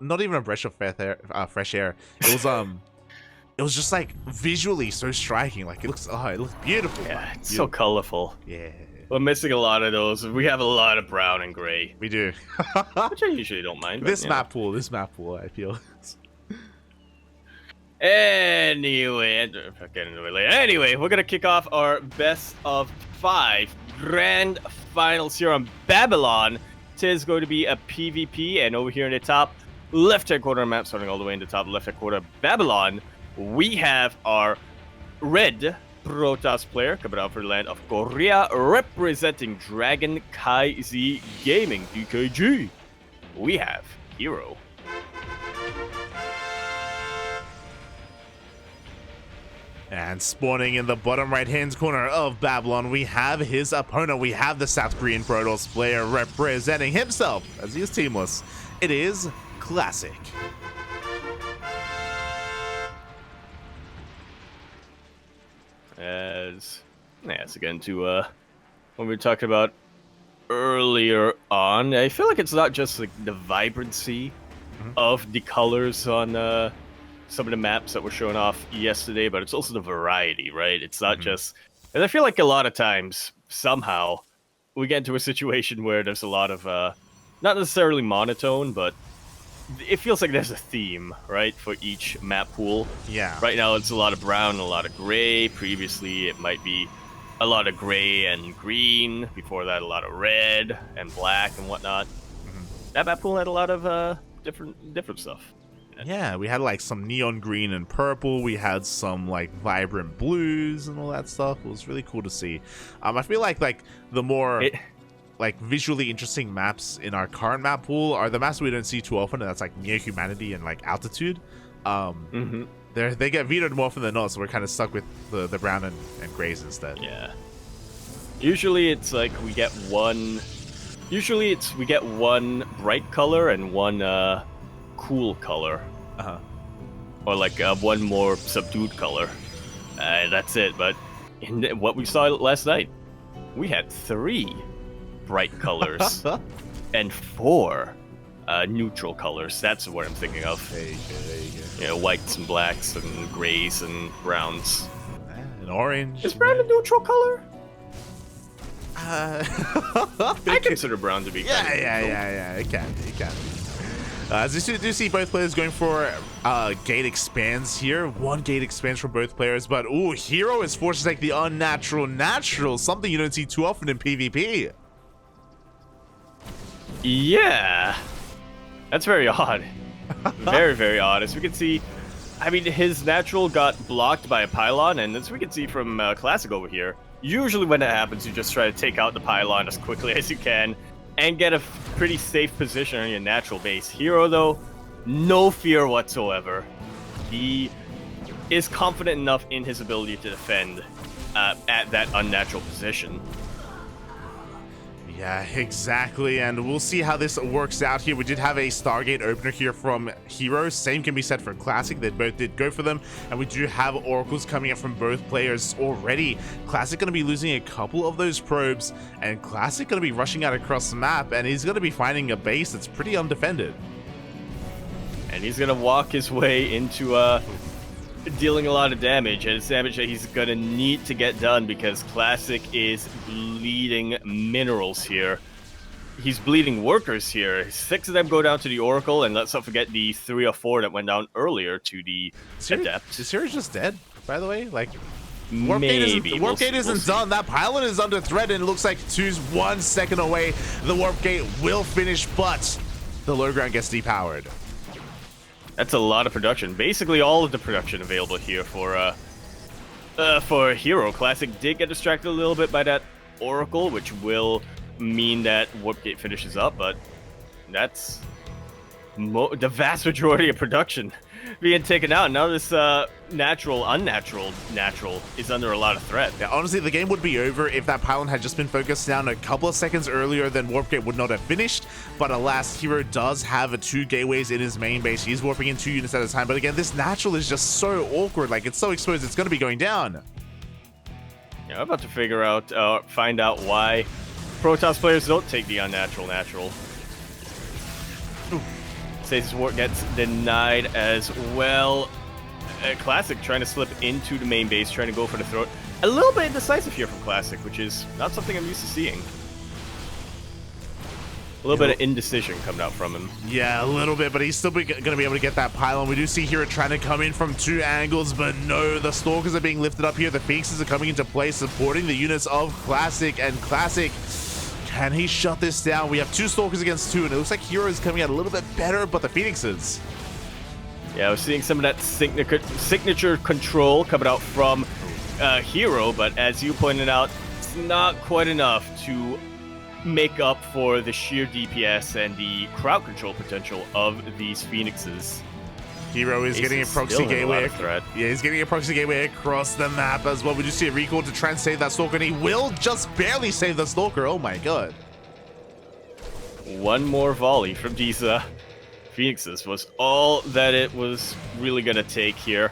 not even a breath of fresh air. It was just like visually so striking. Like it looks beautiful. Yeah, it's so colorful. Yeah. We're missing a lot of those. We have a lot of brown and gray. We do. Which I usually don't mind. This map pool, I feel. Anyway, I'll get into it later. Anyway, we're gonna kick off our best of 5 grand finals here on Babylon. Tis going to be a PvP, and over here in the top left-hand corner of the map, starting all the way in the top left-hand corner of Babylon, we have our red Protoss player coming out for the land of Korea, representing CranKy Z Gaming, DKG. We have herO. And spawning in the bottom right-hand corner of Babylon, we have his opponent. We have the South Korean Protoss player representing himself, as he is teamless. It is Classic. As again to what we were talking about earlier on, I feel like it's not just like the vibrancy of the colors on some of the maps that were shown off yesterday, but it's also the variety, right? It's not just, and I feel like a lot of times somehow we get into a situation where there's a lot of not necessarily monotone, but it feels like there's a theme, right, for each map pool. Yeah. Right now it's a lot of brown and a lot of gray. Previously it might be a lot of gray and green. Before that, a lot of red and black and whatnot. That map pool had a lot of different stuff. Yeah, we had like some neon green and purple. We had some like vibrant blues and all that stuff. It was really cool to see. I feel like the more like visually interesting maps in our current map pool are the maps we don't see too often, and that's like Near Humanity and like Altitude. They get vetoed more often than not, so we're kind of stuck with the brown and grays instead. Yeah. Usually it's like we get one. Usually we get one bright color and one cool color. Or like one more subdued color. That's it. But in what we saw last night, we had 3 bright colors and 4 neutral colors. That's what I'm thinking of. There you go. You know, whites and blacks and grays and browns. And orange. Is brown a neutral color? I consider brown to be yeah, it can be. As you do see both players going for gate expands here. 1 gate expands from both players, but herO is forced to take the unnatural natural, something you don't see too often in PvP. Yeah, that's very odd. Very, very odd. As we can see, I mean, his natural got blocked by a pylon, and as we can see from Classic over here, usually when that happens, you just try to take out the pylon as quickly as you can and get a pretty safe position on your natural base. herO, though, no fear whatsoever. He is confident enough in his ability to defend at that unnatural position. Yeah, exactly, and we'll see how this works out here. We did have a Stargate opener here from herO. Same can be said for Classic. They both did go for them, and we do have oracles coming up from both players already. Classic going to be losing a couple of those probes, and Classic going to be rushing out across the map, and he's going to be finding a base that's pretty undefended. And he's going to walk his way into dealing a lot of damage, and it's damage that he's going to need to get done because Classic is bleeding minerals here. He's bleeding workers here. 6 of them go down to the Oracle, and let's not forget the 3 or 4 that went down earlier to the Adept. Is herO just dead, by the way? Like, Warp Gate isn't done. That pylon is under threat, and it looks like 2's 1 second away. The Warp Gate will finish, but the low ground gets depowered. That's a lot of production. Basically, all of the production available here for herO. Classic did get distracted a little bit by that Oracle, which will mean that Warp Gate finishes up, but that's the vast majority of production being taken out. Now this unnatural is under a lot of threat. Yeah, honestly, the game would be over if that pylon had just been focused down a couple of seconds earlier. Then Warp Gate would not have finished. But alas, herO does have 2 gateways in his main base. He's warping in 2 units at a time. But again, this natural is just so awkward. Like, it's so exposed, it's going to be going down. Yeah, I'm about to find out why Protoss players don't take the unnatural natural. Stasis Ward gets denied as well. Classic trying to slip into the main base, trying to go for the throat. A little bit indecisive here from Classic, which is not something I'm used to seeing. A little bit of indecision coming out from him. Yeah, a little bit, but he's still going to be able to get that pylon. We do see here trying to come in from 2 angles, but no, the Stalkers are being lifted up here. The Phoenixes are coming into play, supporting the units of Classic, and Classic, can he shut this down? We have 2 Stalkers against 2, and it looks like herO is coming out a little bit better, but the Phoenixes. Yeah, we're seeing some of that signature control coming out from herO, but as you pointed out, it's not quite enough to make up for the sheer DPS and the crowd control potential of these Phoenixes. herO is getting a proxy gateway. Yeah, he's getting a proxy gateway across the map as well. We just see a recall to try and save that Stalker, and he will just barely save the Stalker. Oh my god. One more volley from these Phoenixes was all that it was really going to take here.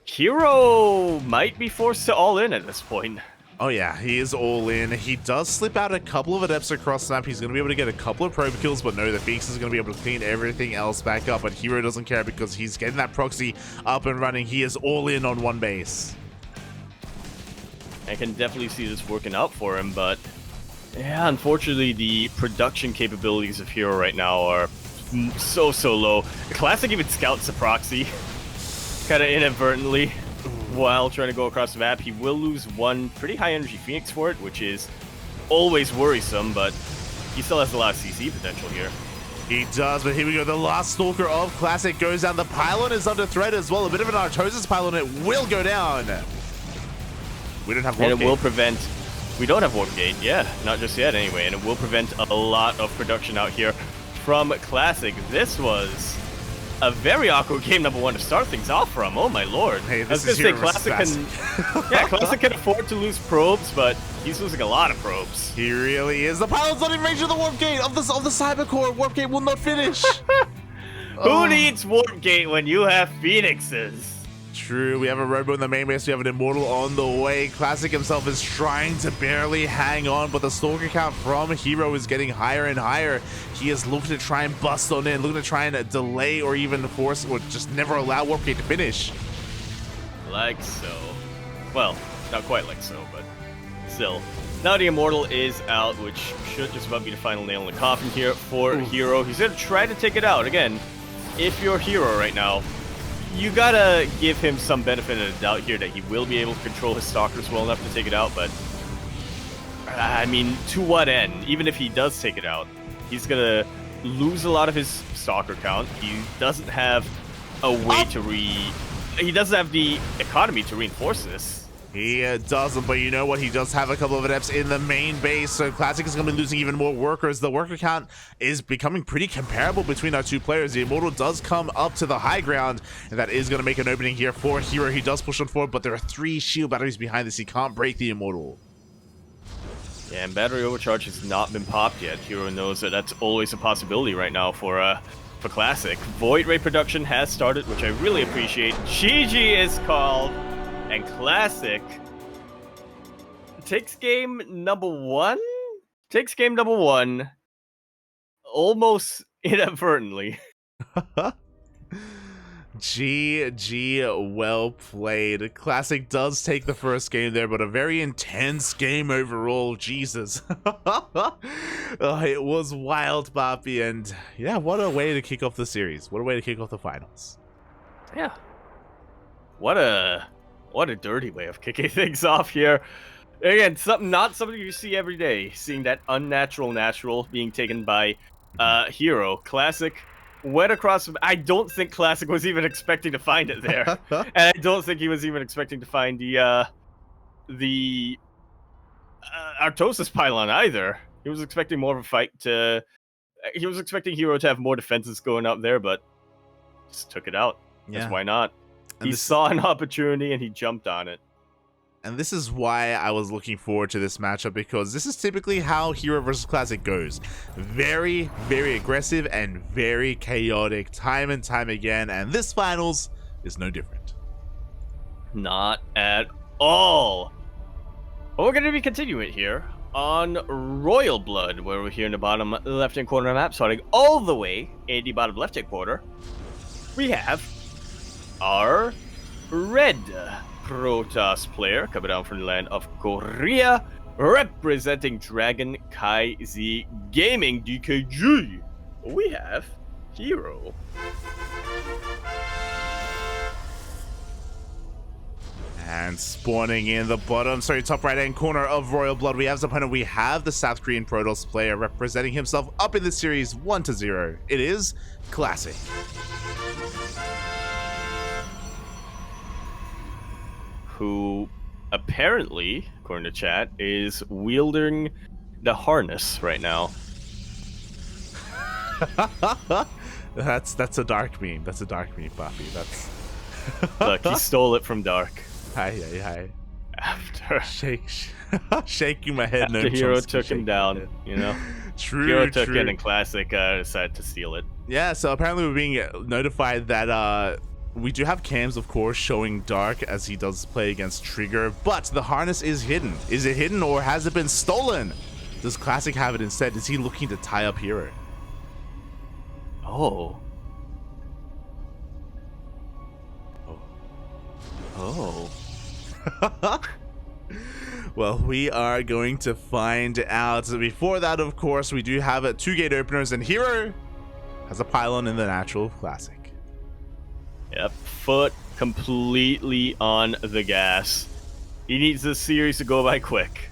herO might be forced to all in at this point. Oh yeah, he is all in. He does slip out a couple of adepts across the map. He's going to be able to get a couple of probe kills, but no, the Phoenix is going to be able to clean everything else back up. But herO doesn't care because he's getting that proxy up and running. He is all in on one base. I can definitely see this working out for him, but yeah, unfortunately, the production capabilities of herO right now are so low. The Classic even scouts the proxy, kind of inadvertently, while trying to go across the map. He will lose one pretty high energy Phoenix for it, which is always worrisome, but he still has a lot of CC potential here. He does, but here we go. The last Stalker of Classic goes down. The pylon is under threat as well. A bit of an Artosis pylon. It will go down. We don't have Warp And it Gate. will prevent... We don't have Warp Gate, yeah, not just yet anyway, and it will prevent a lot of production out here from Classic. This was a very awkward game number 1 to start things off from. Oh my lord. Hey, I was this gonna is say Classic can yeah, Classic can afford to lose probes, but he's losing a lot of probes. He really is. The pylon's not in range of the Warp Gate of the Cyber Core. Warp Gate will not finish. Who needs Warp Gate when you have Phoenixes? True, we have a Robo in the main base, we have an Immortal on the way. Classic himself is trying to barely hang on, but the Stalker count from herO is getting higher and higher. He is looking to try and bust on in, looking to try and delay or even force or just never allow Warp Gate to finish. Like so. Well, not quite like so, but still. Now the Immortal is out, which should just about be the final nail in the coffin here for herO. He's going to try to take it out. Again, if you're herO right now, you gotta give him some benefit of the doubt here that he will be able to control his Stalkers well enough to take it out, but I mean, to what end? Even if he does take it out, he's gonna lose a lot of his Stalker count. He doesn't have a way to he doesn't have the economy to reinforce this. He doesn't, but you know what? He does have a couple of adepts in the main base, so Classic is going to be losing even more workers. The worker count is becoming pretty comparable between our 2 players. The Immortal does come up to the high ground, and that is going to make an opening here for herO. He does push on forward, but there are 3 shield batteries behind this. He can't break the Immortal. Yeah, and battery overcharge has not been popped yet. herO knows that that's always a possibility right now for Classic. Void Ray production has started, which I really appreciate. GG is called. And Classic takes game number 1? Takes game number 1 almost inadvertently. GG, well played. Classic does take the first game there, but a very intense game overall. Jesus. It was wild, Papi, and yeah, what a way to kick off the series. What a way to kick off the finals. Yeah. What a dirty way of kicking things off here. Again, not something you see every day. Seeing that unnatural natural being taken by herO. Classic went across. I don't think Classic was even expecting to find it there, and I don't think he was even expecting to find the Artosis pylon either. He was expecting more of a fight to. He was expecting herO to have more defenses going up there, but just took it out. Yeah. That's why not. He saw an opportunity and he jumped on it. And this is why I was looking forward to this matchup, because this is typically how herO versus Classic goes. Very, very aggressive and very chaotic time and time again, and this finals is no different. Not at all. But we're going to be continuing here on Royal Blood, where we're here in the bottom left-hand corner of the map, starting all the way in the bottom left-hand corner, we have our red Protoss player coming down from the land of Korea, representing Dragon Kai Z Gaming DKG. We have herO. And spawning in the top right-hand corner of Royal Blood, we have the opponent. We have the South Korean Protoss player representing himself up in the series 1-0. It is Classic. Who apparently, according to chat, is wielding the harness right now. That's a dark meme. That's a dark meme, Buffy. That's Look, he stole it from Dark. Hi. After shaking my head. After herO took him down, you know. True. herO took it, and Classic decided to steal it. Yeah. So apparently we're being notified that we do have cams, of course, showing Dark as he does play against Trigger, but the harness is hidden. Is it hidden or has it been stolen? Does Classic have it instead? Is he looking to tie up herO? Oh. Well, we are going to find out. So before that, of course, we do have 2 gate openers, and herO has a pylon in the natural Classic. Yep, foot completely on the gas. He needs this series to go by quick.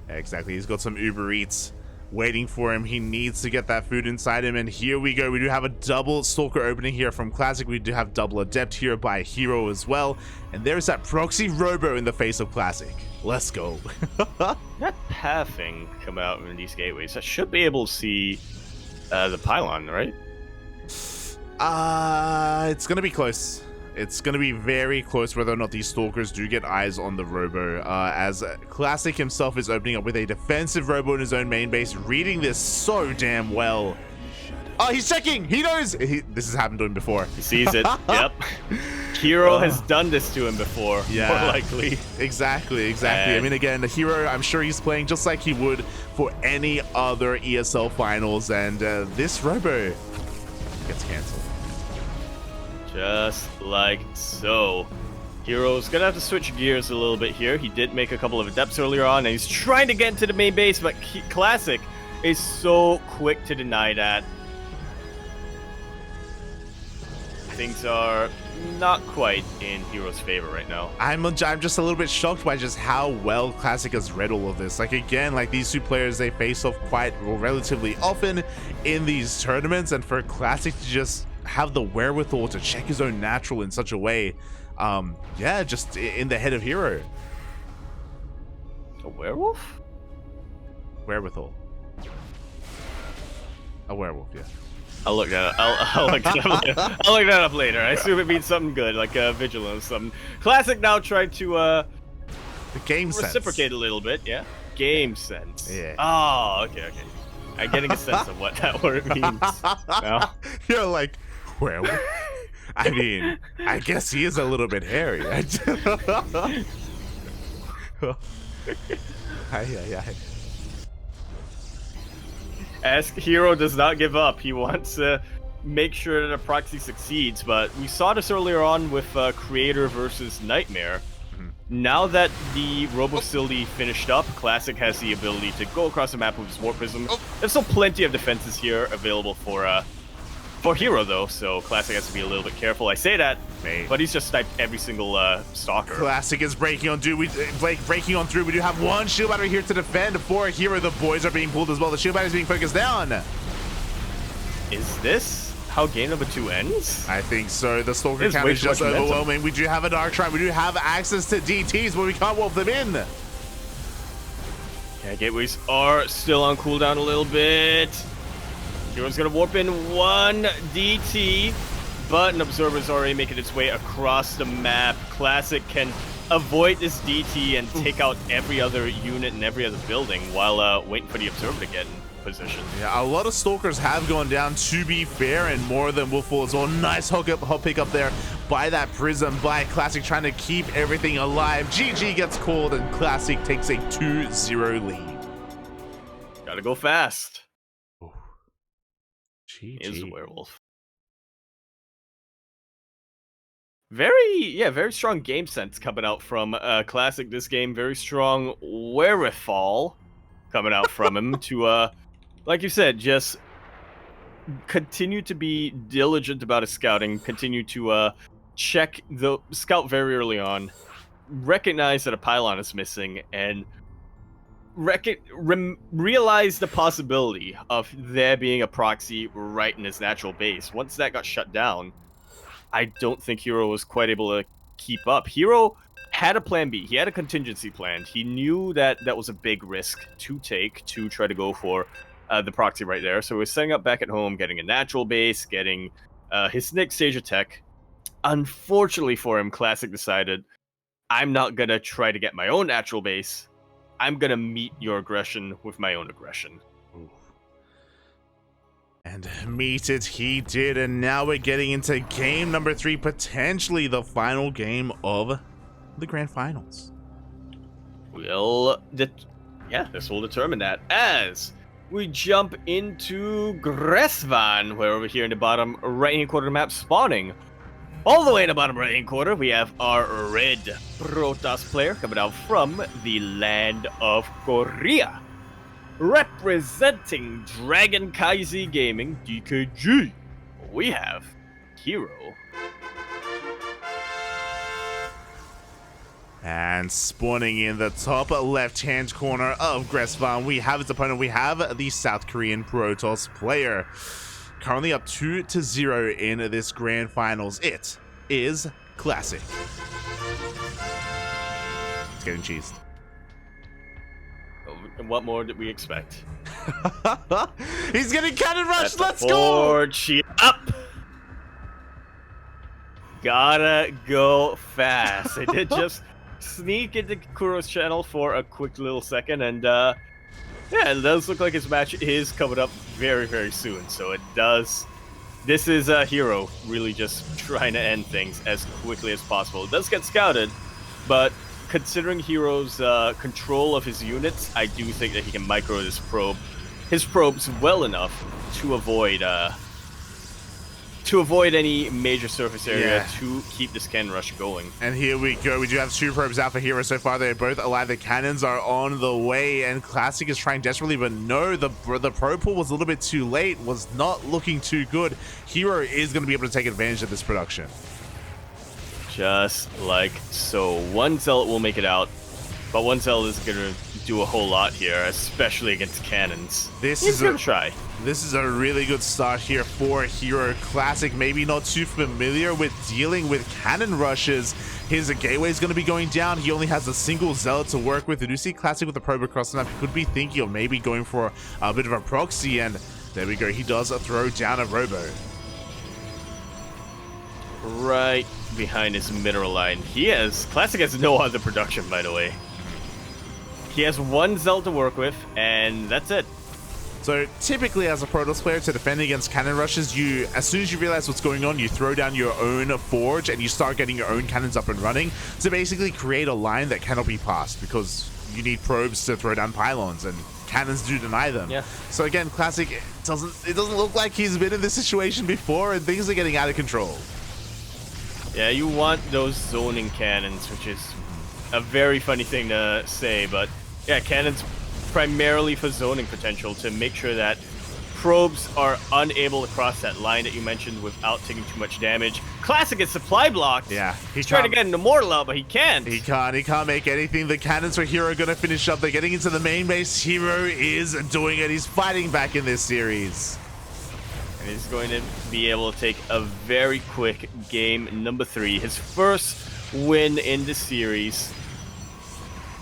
Exactly, he's got some Uber Eats waiting for him. He needs to get that food inside him, and here we go. We do have a double Stalker opening here from Classic. We do have double Adept here by herO as well, and there's that proxy Robo in the face of Classic. Let's go. That pathing come out in these gateways. I should be able to see the pylon, right? It's gonna be close. It's gonna be very close whether or not these Stalkers do get eyes on the Robo, as Classic himself is opening up with a defensive Robo in his own main base, reading this so damn well. Oh, he's checking! He knows! This has happened to him before. He sees it. Yep. herO has done this to him before, yeah, more likely. Exactly. I mean, again, the herO, I'm sure he's playing just like he would for any other ESL finals, and this Robo gets cancelled. Just like so. herO's gonna have to switch gears a little bit here. He did make a couple of adepts earlier on, and he's trying to get into the main base, but Classic is so quick to deny that. Things are not quite in herO's favor right now. I'm just a little bit shocked by just how well Classic has read all of this. Like, again, like these 2 players, they face off relatively often in these tournaments, and for Classic to just have the wherewithal to check his own natural in such a way, yeah, just in the head of herO. A werewolf? Wherewithal. A werewolf, yeah. I'll look that up. I'll look that up later. I'll look that up later. I assume it means something good, like vigilance, something. Classic now tried to the game reciprocate sense. A little bit, yeah. Game sense. Yeah. Oh, okay. I'm getting a sense of what that word means. No? You're like, werewolf? I mean, I guess he is a little bit hairy. As herO does not give up, he wants to make sure that a proxy succeeds, but we saw this earlier on with Creator versus Nightmare. Now that the Robo facility finished up, Classic has the ability to go across the map with his Warp Prism. There's still plenty of defenses here available for herO though, so Classic has to be a little bit careful. I say that, but he's just sniped every single Stalker. Classic is breaking on through. Breaking on through. We do have 1 shield battery here to defend for herO. The boys are being pulled as well. The shield battery is being focused down. Is this how game number 2 ends? I think so. The Stalker count is just overwhelming. We do have a Dark Shrine. We do have access to DTs, but we can't wolf them in. Yeah, gateways are still on cooldown a little bit. herO's gonna warp in 1 DT, but an Observer is already making its way across the map. Classic can avoid this DT and take out every other unit and every other building while waiting for the Observer to get in. position. Yeah, a lot of Stalkers have gone down, to be fair, and more of them will fall as well. Nice hop pick up there by that Prism, by Classic, trying to keep everything alive. GG gets called, and Classic takes a 2-0 lead. Gotta go fast. GG. Is a werewolf. Very strong game sense coming out from Classic this game. Very strong wherewithal coming out from him to, like you said, just continue to be diligent about his scouting, continue to check the scout very early on, recognize that a pylon is missing, and realize the possibility of there being a proxy right in his natural base. Once that got shut down, I don't think herO was quite able to keep up. herO had a plan B. He had a contingency plan. He knew that that was a big risk to take to try to go for the proxy right there. So he was setting up back at home, getting a natural base, getting his next stage of tech. Unfortunately for him, Classic decided, I'm not going to try to get my own natural base. I'm going to meet your aggression with my own aggression. Ooh. And meet it he did, and now we're getting into game number 3, potentially the final game of the grand finals. This will determine that as we jump into Gresvan, where over here in the bottom right-hand corner of the map, spawning. All the way in the bottom right-hand corner, we have our red Protoss player coming out from the land of Korea. Representing Dragon Kaizi Gaming, DKG, we have herO. And spawning in the top left-hand corner of Gresvan, we have its opponent. We have the South Korean Protoss player. Currently up 2-0 in this grand finals. It is Classic. It's getting cheesed. And what more did we expect? He's getting cannon rushed. Let's go! Up. Gotta go fast. I did just sneak into Kuro's channel for a quick little second, and yeah, it does look like his match is coming up very, very soon. So it does. This is herO really just trying to end things as quickly as possible. It does get scouted, but considering herO's control of his units, I do think that he can micro his probes well enough to avoid any major surface area, to keep this cannon rush going. And here we go. We do have 2 probes out for herO so far. They're both alive. The cannons are on the way, and Classic is trying desperately, but no, the probe pull was a little bit too late, was not looking too good. herO is going to be able to take advantage of this production. Just like so. One zealot will make it out, but one zealot is going to do a whole lot here, especially against cannons. He's going to try. This is a really good start here for herO. Classic, maybe not too familiar with dealing with cannon rushes. His gateway is going to be going down. He only has a single zealot to work with. We do see Classic with the probe across the map. He could be thinking of maybe going for a bit of a proxy, and there we go. He does throw down a robo. Right behind his mineral line. Classic has no other production, by the way. He has one zealot to work with, and that's it. So typically as a Protoss player, to defend against cannon rushes, as soon as you realize what's going on, you throw down your own forge and you start getting your own cannons up and running to basically create a line that cannot be passed, because you need probes to throw down pylons and cannons do deny them. Yeah. So again, Classic, it doesn't look like he's been in this situation before, and things are getting out of control. Yeah, you want those zoning cannons, which is a very funny thing to say, but yeah, cannons primarily for zoning potential, to make sure that probes are unable to cross that line that you mentioned without taking too much damage. Classic is supply blocked. Yeah, he's trying to get an immortal out, but he can't. He can't make anything. The cannons for herO are going to finish up. They're getting into the main base. herO is doing it. He's fighting back in this series. And he's going to be able to take a very quick game number 3. His first win in the series.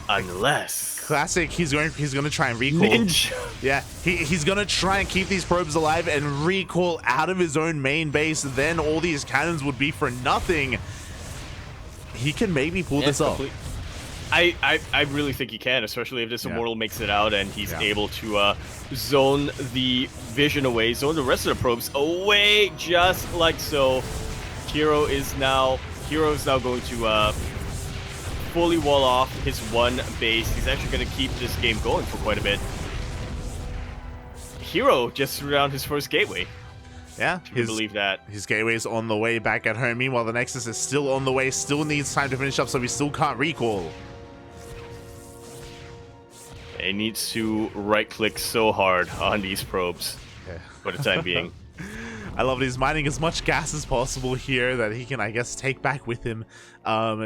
Unless Classic, he's going to try and recall. Ninja. Yeah, he's going to try and keep these probes alive and recall out of his own main base. Then all these cannons would be for nothing. He can maybe pull this off. I really think he can, especially if this Immortal makes it out and he's able to zone the vision away, zone the rest of the probes away, just like so. herO is now going to fully wall off his one base. He's actually going to keep this game going for quite a bit. herO just threw down his first gateway. Yeah, believe that. His gateway's on the way back at home. Meanwhile, the Nexus is still on the way, still needs time to finish up, so we still can't recall. He needs to right-click so hard on these probes for the time being. I love it. He's mining as much gas as possible here that he can, I guess, take back with him,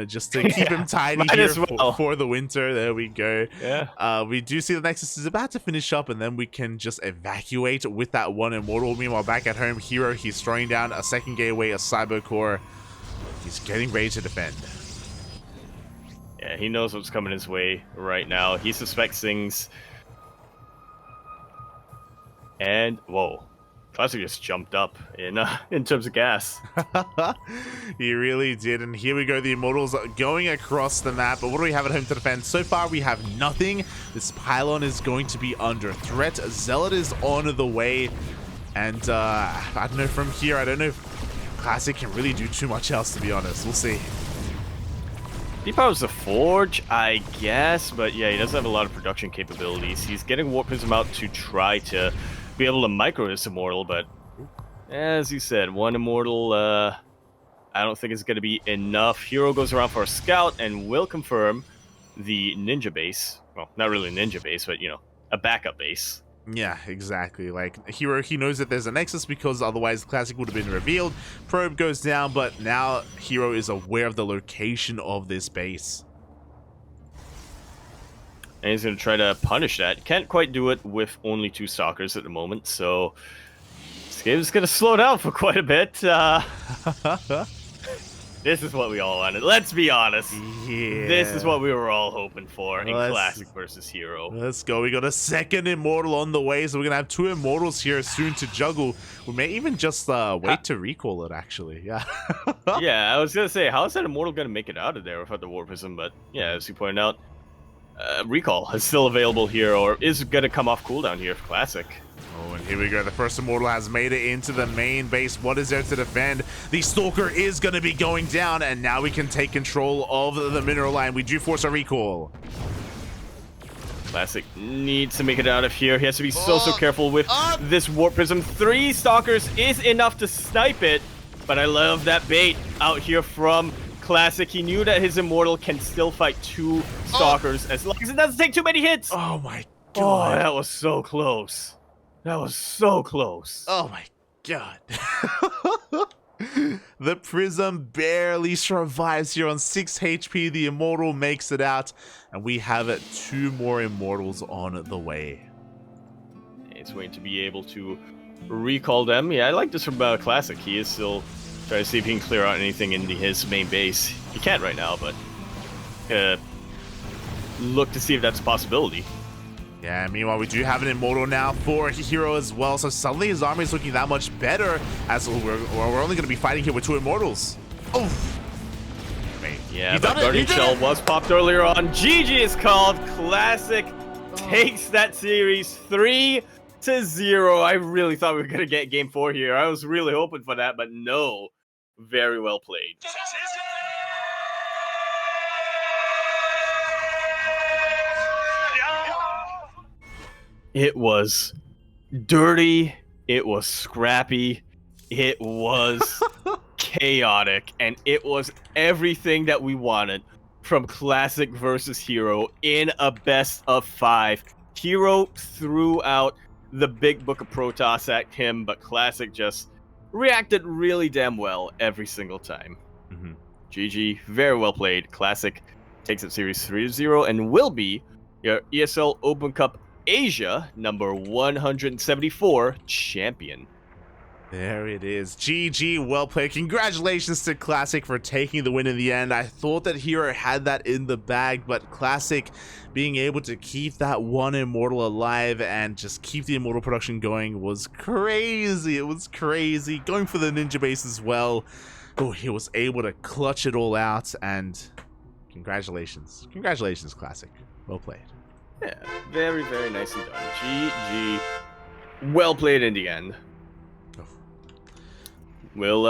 just to keep him tidy here for the winter. There we go. Yeah. We do see the Nexus is about to finish up, and then we can just evacuate with that one Immortal. Meanwhile, back at home, herO, he's throwing down a second gateway, a Cyber Core. He's getting ready to defend. Yeah, he knows what's coming his way right now. He suspects things. And, whoa. Classic just jumped up in terms of gas. He really did. And here we go. The Immortals going across the map. But what do we have at home to defend? So far, we have nothing. This pylon is going to be under threat. Zealot is on the way. And I don't know from here. I don't know if Classic can really do too much else, to be honest. We'll see. He powers the Forge, I guess. But yeah, he doesn't have a lot of production capabilities. He's getting Warp Prism out to try to be able to micro this Immortal, but as you said, one Immortal, I don't think it's going to be enough. herO goes around for a scout and will confirm the ninja base. Well, not really a ninja base, but, you know, a backup base. Yeah, exactly. Like, herO, he knows that there's a Nexus because otherwise the Classic would have been revealed. Probe goes down, but now herO is aware of the location of this base. And he's going to try to punish that. Can't quite do it with only 2 Stalkers at the moment, so this game is going to slow down for quite a bit. This is what we all wanted. Let's be honest. Yeah. This is what we were all hoping for in Classic versus herO. Let's go. We got a second Immortal on the way, so we're going to have 2 Immortals here soon to juggle. We may even just wait to recall it, actually. Yeah. Yeah, I was going to say, how is that Immortal going to make it out of there without the Warp Prism? But yeah, as you pointed out, recall is still available here, or is going to come off cooldown here for Classic. Oh, and here we go. The first Immortal has made it into the main base. What is there to defend? The Stalker is going to be going down, and now we can take control of the mineral line. We do force a recall. Classic needs to make it out of here. He has to be so careful with this Warp Prism. 3 Stalkers is enough to snipe it, but I love that bait out here from Classic. He knew that his Immortal can still fight 2 Stalkers as long as it doesn't take too many hits. Oh my god. Oh, that was so close. That was so close. Oh my god. The Prism barely survives here on 6 HP. The Immortal makes it out, and we have 2 more Immortals on the way. It's going to be able to recall them. Yeah, I like this from Classic. He is still trying to see if he can clear out anything in his main base. He can't right now, but look to see if that's a possibility. Yeah, meanwhile, we do have an Immortal now for herO as well, so suddenly his army is looking that much better, as we're only going to be fighting here with 2 Immortals. Oh! Wait, yeah, that Guardian Shell was popped earlier on. GG is called. Classic takes that series 3-0. I really thought we were going to get Game 4 here. I was really hoping for that, but no. Very well played. It was dirty, it was scrappy, it was chaotic, and it was everything that we wanted from Classic versus herO in a best of 5. herO threw out the big book of Protoss at him, but Classic just reacted really damn well every single time. GG, very well played. Classic takes it series 3-0 and will be your ESL Open Cup Asia number 174 champion. There it is. GG, well played. Congratulations to Classic for taking the win in the end. I thought that herO had that in the bag, but Classic being able to keep that 1 Immortal alive and just keep the Immortal production going was crazy. It was crazy. Going for the ninja base as well. Oh, he was able to clutch it all out, and Congratulations, Classic. Well played. Yeah, very, very nicely done. GG. Well played in the end. Oh. We'll,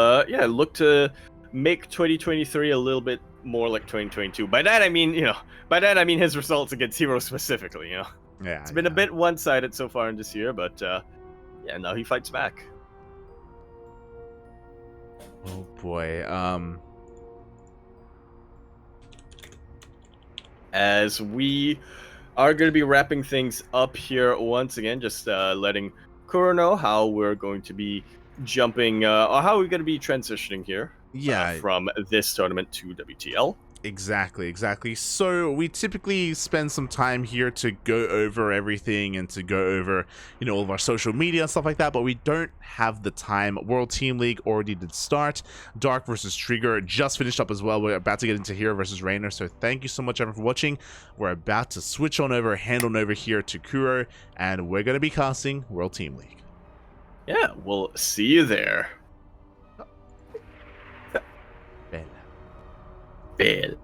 look to make 2023 a little bit more like 2022. By that I mean, his results against herO specifically, Yeah, it's been a bit one-sided so far in this year, but, now he fights back. Oh boy. As we are going to be wrapping things up here once again, just letting Kuro know how we're going to be jumping, or how we're going to be transitioning here. From this tournament to WTL. Exactly. So we typically spend some time here to go over everything and to go over, all of our social media and stuff like that, but we don't have the time. World Team League already did start. Dark versus Trigger just finished up as well. We're about to get into herO versus Rainer, so thank you so much everyone for watching. We're about to switch on over, hand on over here to Kuro, and we're going to be casting World Team League. Yeah, we'll see you there. Bell. Bell.